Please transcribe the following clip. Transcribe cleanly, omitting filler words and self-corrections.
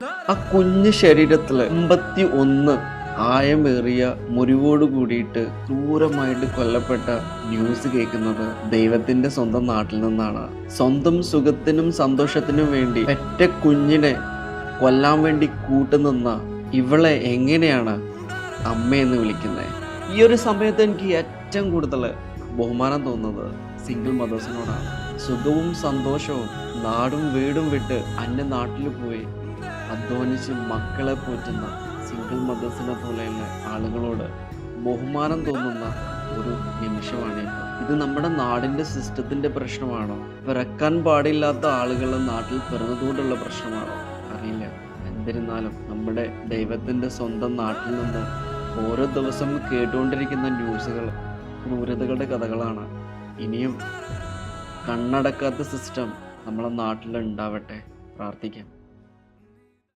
ആ കുഞ്ഞു ശരീരത്തില് 51 ആയമേറിയ മുറിവോട് കൂടിയിട്ട് ക്രൂരമായിട്ട് കൊല്ലപ്പെട്ട ന്യൂസ് കേൾക്കുന്നത് ദൈവത്തിന്റെ സ്വന്തം നാട്ടിൽ നിന്നാണ്. സ്വന്തം സുഖത്തിനും സന്തോഷത്തിനും വേണ്ടി പെറ്റ കുഞ്ഞിനെ കൊല്ലാൻ വേണ്ടി കൂട്ടുനിന്ന ഇവളെ എങ്ങനെയാണ് അമ്മയെന്ന് വിളിക്കുന്നത്? ഈ ഒരു സമയത്ത് എനിക്ക് ഏറ്റവും കൂടുതൽ ബഹുമാനം തോന്നുന്നത് സിംഗിൾ മദേഴ്സിനോടാണ്. സുഖവും സന്തോഷവും നാടും വീടും വിട്ട് അന്യ നാട്ടിൽ പോയി അധ്വാനിച്ച് മക്കളെ പോറ്റുന്ന സിംഗിൾ മദേഴ്സിനെ പോലെയുള്ള ആളുകളോട് ബഹുമാനം തോന്നുന്ന ഒരു നിമിഷമാണ് ഇത്. നമ്മുടെ നാടിൻ്റെ സിസ്റ്റത്തിൻ്റെ പ്രശ്നമാണോ, പിറക്കാൻ പാടില്ലാത്ത ആളുകൾ നാട്ടിൽ പിറന്നതുകൊണ്ടുള്ള പ്രശ്നമാണോ അറിയില്ല. എന്നിരുന്നാലും നമ്മുടെ ദൈവത്തിൻ്റെ സ്വന്തം നാട്ടിൽ നിന്ന് ഓരോ ദിവസം കേട്ടുകൊണ്ടിരിക്കുന്ന ന്യൂസുകൾ ക്രൂരതകളുടെ കഥകളാണ്. ഇനിയും കണ്ണടക്കാത്ത സിസ്റ്റം നമ്മളെ നാട്ടിൽ ഉണ്ടാവട്ടെ. പ്രാർത്ഥിക്കാം.